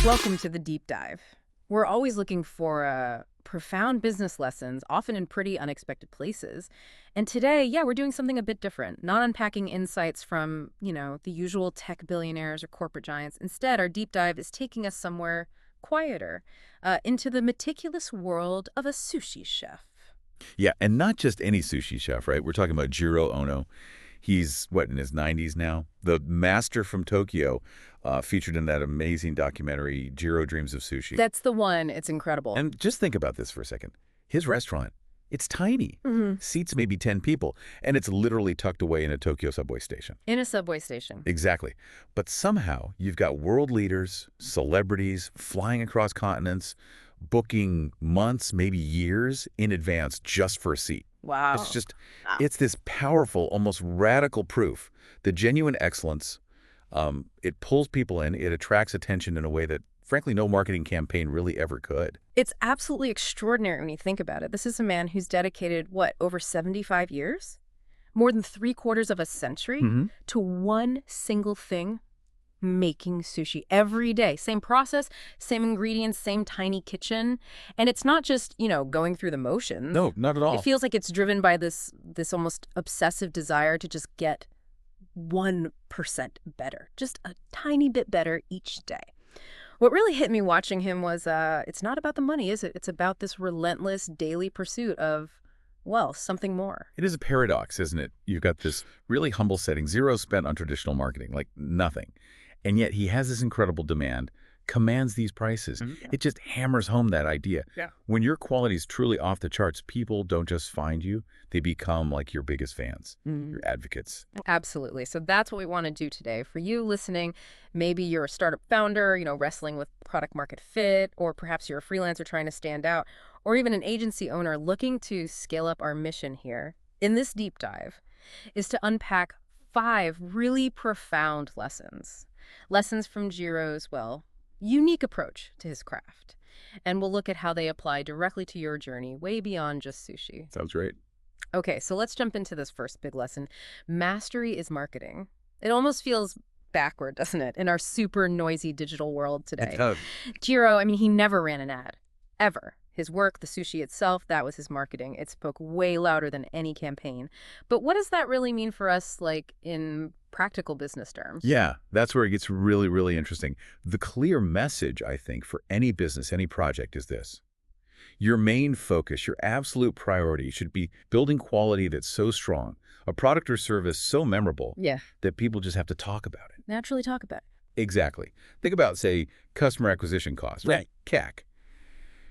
Welcome to the deep dive. We're always looking for profound business lessons, often in pretty unexpected places. And today, yeah, we're doing something a bit different, not unpacking insights from, the usual tech billionaires or corporate giants. Instead, our deep dive is taking us somewhere quieter, into the meticulous world of a sushi chef. Yeah, and not just any sushi chef, right? We're talking about Jiro Ono. He's, what, in his 90s now? The master from Tokyo, featured in that amazing documentary, Jiro Dreams of Sushi. That's the one. It's incredible. And just think about this for a second. His restaurant, it's tiny. Seats maybe 10 people, and it's literally tucked away in a Tokyo subway station. In a subway station. Exactly. But somehow, you've got world leaders, celebrities, flying across continents, booking months, maybe years in advance just for a seat. Wow. It's this powerful, almost radical proof that genuine excellence, it pulls people in, it attracts attention in a way that, frankly, no marketing campaign really ever could. It's absolutely extraordinary when you think about it. This is a man who's dedicated, over 75 years? More than 3/4 of a century to one single thing, making sushi every day. Same process, same ingredients, same tiny kitchen. And it's not just, going through the motions. No, not at all. It feels like it's driven by this almost obsessive desire to just get 1% better, just a tiny bit better each day. What really hit me watching him was it's not about the money, is it? It's about this relentless daily pursuit of, something more. It is a paradox, isn't it? You've got this really humble setting, zero spent on traditional marketing, like nothing. And yet he has this incredible demand, commands these prices. It just hammers home that idea. Yeah. When your quality is truly off the charts, people don't just find you, they become like your biggest fans, your advocates. Absolutely. So that's what we want to do today. For you listening, maybe you're a startup founder, wrestling with product market fit, or perhaps you're a freelancer trying to stand out, or even an agency owner looking to scale up our mission here. In this deep dive is to unpack 5 really profound lessons. Lessons from Jiro's, unique approach to his craft. And we'll look at how they apply directly to your journey, way beyond just sushi. Sounds great. Okay, so let's jump into this first big lesson. Mastery is marketing. It almost feels backward, doesn't it, in our super noisy digital world today? It does. Jiro, he never ran an ad, ever. His work, the sushi itself, that was his marketing. It spoke way louder than any campaign. But what does that really mean for us, in practical business terms? Yeah, that's where it gets really, really interesting. The clear message, I think, for any business, any project is this. Your main focus, your absolute priority should be building quality that's so strong, a product or service so memorable that people just have to talk about it. Naturally talk about it. Exactly. Think about, say, customer acquisition costs, right? CAC.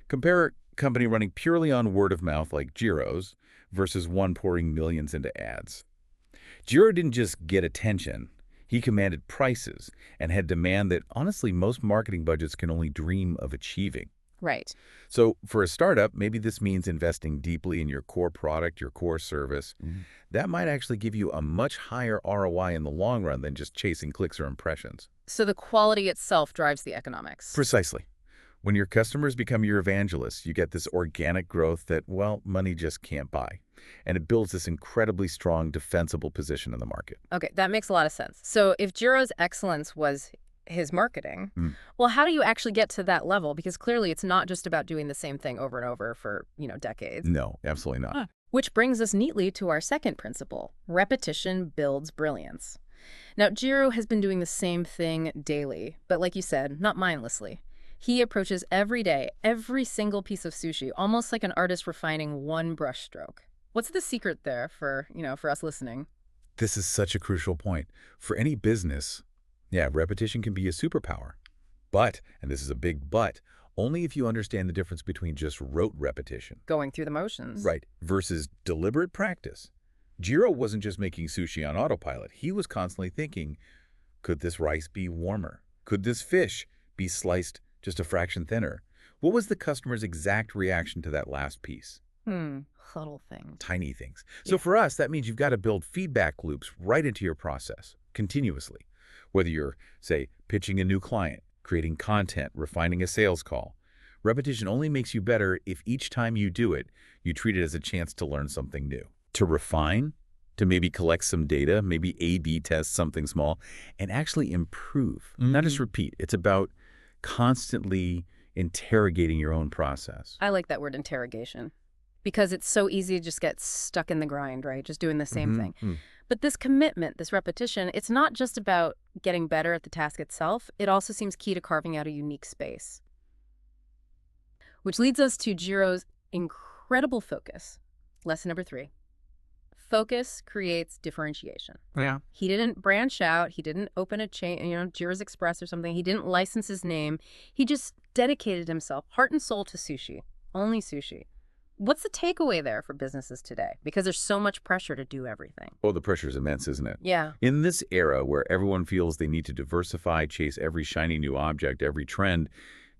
Compare a company running purely on word of mouth like Jiro's versus one pouring millions into ads. Jiro didn't just get attention. He commanded prices and had demand that, honestly, most marketing budgets can only dream of achieving. Right. So for a startup, maybe this means investing deeply in your core product, your core service. That might actually give you a much higher ROI in the long run than just chasing clicks or impressions. So the quality itself drives the economics. Precisely. When your customers become your evangelists, you get this organic growth that, money just can't buy. And it builds this incredibly strong, defensible position in the market. Okay, that makes a lot of sense. So if Jiro's excellence was his marketing, how do you actually get to that level? Because clearly it's not just about doing the same thing over and over for, decades. No, absolutely not. Which brings us neatly to our second principle. Repetition builds brilliance. Now, Jiro has been doing the same thing daily, but like you said, not mindlessly. He approaches every day, every single piece of sushi, almost like an artist refining one brushstroke. What's the secret there for us listening? This is such a crucial point. For any business, repetition can be a superpower. But, and this is a big but, only if you understand the difference between just rote repetition. Going through the motions. Right, versus deliberate practice. Jiro wasn't just making sushi on autopilot. He was constantly thinking, could this rice be warmer? Could this fish be sliced just a fraction thinner? What was the customer's exact reaction to that last piece? Subtle things. Tiny things. So for us, that means you've got to build feedback loops right into your process, continuously. Whether you're, say, pitching a new client, creating content, refining a sales call. Repetition only makes you better if each time you do it, you treat it as a chance to learn something new. To refine, to maybe collect some data, maybe A/B test something small, and actually improve, not just repeat. It's about constantly interrogating your own process. I like that word interrogation because it's so easy to just get stuck in the grind, right? Just doing the same thing. But this commitment, this repetition, it's not just about getting better at the task itself. It also seems key to carving out a unique space. Which leads us to Jiro's incredible focus. Lesson number 3. Focus creates differentiation. Yeah. He didn't branch out. He didn't open a chain, Jiro's Express or something. He didn't license his name. He just dedicated himself, heart and soul, to sushi. Only sushi. What's the takeaway there for businesses today? Because there's so much pressure to do everything. Oh, the pressure is immense, isn't it? Yeah. In this era where everyone feels they need to diversify, chase every shiny new object, every trend,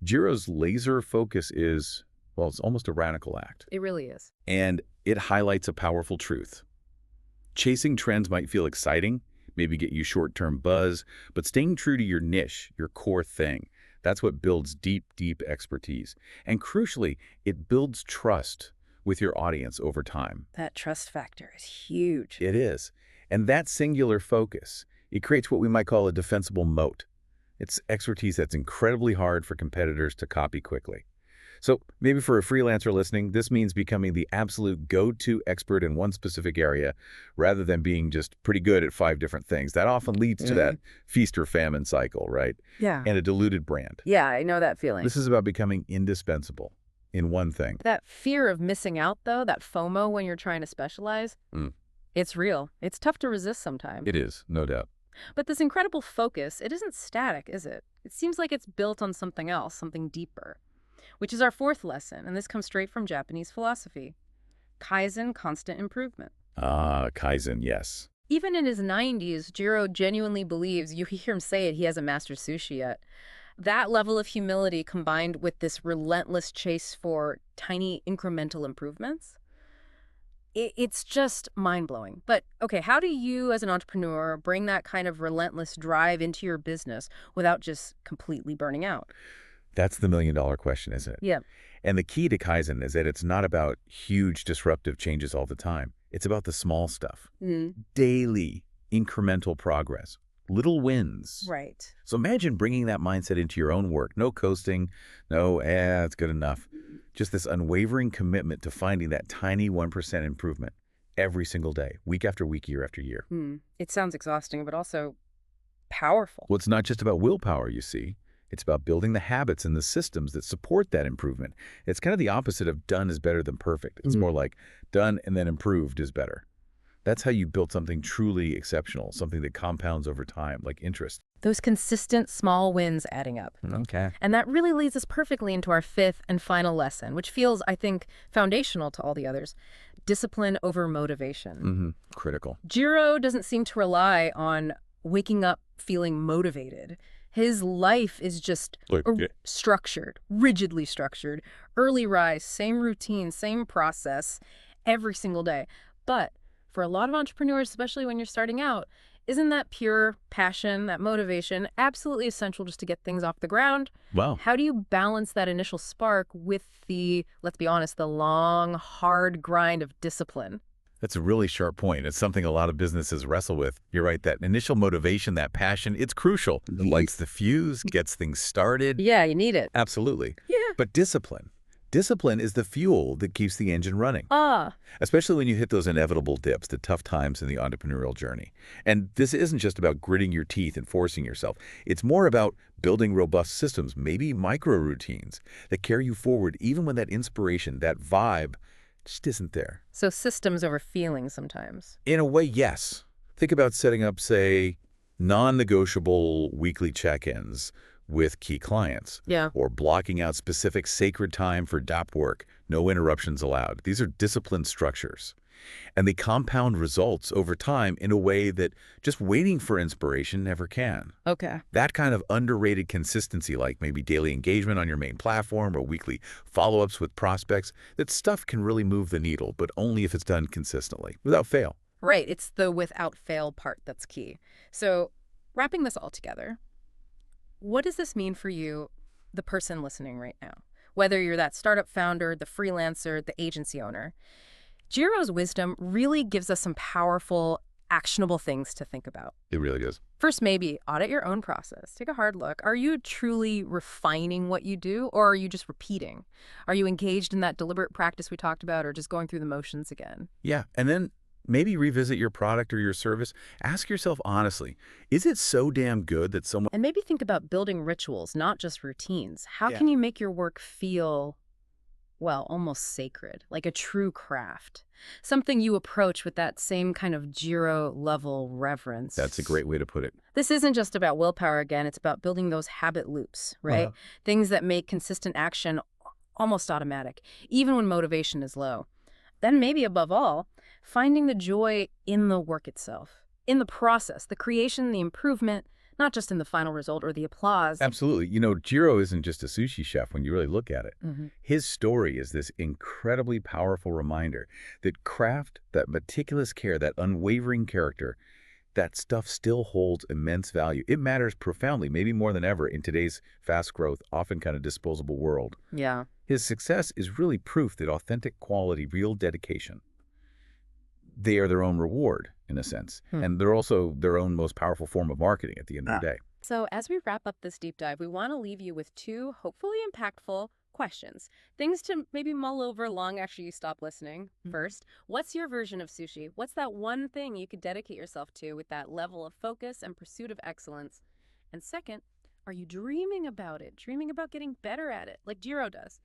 Jiro's laser focus is, well, it's almost a radical act. It really is. And it highlights a powerful truth. Chasing trends might feel exciting, maybe get you short-term buzz, but staying true to your niche, your core thing, that's what builds deep, deep expertise. And crucially, it builds trust with your audience over time. That trust factor is huge. It is. And that singular focus, it creates what we might call a defensible moat. It's expertise that's incredibly hard for competitors to copy quickly. So maybe for a freelancer listening, this means becoming the absolute go-to expert in one specific area rather than being just pretty good at 5 different things. That often leads to that feast or famine cycle, right? Yeah. And a diluted brand. Yeah, I know that feeling. This is about becoming indispensable in one thing. That fear of missing out, though, that FOMO when you're trying to specialize, it's real. It's tough to resist sometimes. It is, no doubt. But this incredible focus, it isn't static, is it? It seems like it's built on something else, something deeper. Which is our 4th lesson, and this comes straight from Japanese philosophy. Kaizen, constant improvement. Ah, Kaizen, yes. Even in his 90s, Jiro genuinely believes, you hear him say it, he hasn't mastered sushi yet. That level of humility combined with this relentless chase for tiny incremental improvements, it's just mind-blowing. But, okay, how do you as an entrepreneur bring that kind of relentless drive into your business without just completely burning out? That's the million-dollar question, isn't it? Yeah. And the key to Kaizen is that it's not about huge disruptive changes all the time. It's about the small stuff. Daily, incremental progress. Little wins. Right. So imagine bringing that mindset into your own work. No coasting, no, it's good enough. Just this unwavering commitment to finding that tiny 1% improvement every single day, week after week, year after year. It sounds exhausting, but also powerful. Well, it's not just about willpower, you see. It's about building the habits and the systems that support that improvement. It's kind of the opposite of done is better than perfect. It's more like done and then improved is better. That's how you build something truly exceptional, something that compounds over time, like interest. Those consistent small wins adding up. Okay. And that really leads us perfectly into our 5th and final lesson, which feels, I think, foundational to all the others. Discipline over motivation. Critical. Jiro doesn't seem to rely on waking up feeling motivated. His life is just structured, rigidly structured. Early rise, same routine, same process every single day. But for a lot of entrepreneurs, especially when you're starting out, isn't that pure passion, that motivation, absolutely essential just to get things off the ground? Wow. How do you balance that initial spark with the, let's be honest, the long, hard grind of discipline? That's a really sharp point. It's something a lot of businesses wrestle with. You're right, that initial motivation, that passion, it's crucial. It lights the fuse, gets things started. Yeah, you need it. Absolutely. Yeah. But discipline is the fuel that keeps the engine running. Ah. Especially when you hit those inevitable dips, the tough times in the entrepreneurial journey. And this isn't just about gritting your teeth and forcing yourself. It's more about building robust systems, maybe micro routines that carry you forward even when that inspiration, that vibe, just isn't there. So systems over feelings sometimes. In a way, yes. Think about setting up, say, non-negotiable weekly check-ins with key clients. Yeah. Or blocking out specific sacred time for DAP work, no interruptions allowed. These are disciplined structures. And they compound results over time in a way that just waiting for inspiration never can. Okay. That kind of underrated consistency, like maybe daily engagement on your main platform or weekly follow-ups with prospects, that stuff can really move the needle, but only if it's done consistently, without fail. Right. It's the without fail part that's key. So wrapping this all together, what does this mean for you, the person listening right now? Whether you're that startup founder, the freelancer, the agency owner, Jiro's wisdom really gives us some powerful, actionable things to think about. It really does. First, maybe audit your own process. Take a hard look. Are you truly refining what you do, or are you just repeating? Are you engaged in that deliberate practice we talked about, or just going through the motions again? Yeah, and then maybe revisit your product or your service. Ask yourself honestly, is it so damn good that someone... And maybe think about building rituals, not just routines. How Yeah. can you make your work feel, well, almost sacred, like a true craft? Something you approach with that same kind of Jiro-level reverence. That's a great way to put it. This isn't just about willpower again, it's about building those habit loops, right? Things that make consistent action almost automatic, even when motivation is low. Then maybe above all, finding the joy in the work itself, in the process, the creation, the improvement, not just in the final result or the applause. Absolutely. You know, Jiro isn't just a sushi chef when you really look at it. Mhm. His story is this incredibly powerful reminder that craft, that meticulous care, that unwavering character, that stuff still holds immense value. It matters profoundly, maybe more than ever in today's fast growth, often kind of disposable world. Yeah. His success is really proof that authentic quality, real dedication, they are their own reward, in a sense. And they're also their own most powerful form of marketing at the end of the day. So as we wrap up this deep dive, we want to leave you with two hopefully impactful questions. Things to maybe mull over long after you stop listening. First, what's your version of sushi? What's that one thing you could dedicate yourself to with that level of focus and pursuit of excellence? And second, are you dreaming about it? Dreaming about getting better at it, like Jiro does?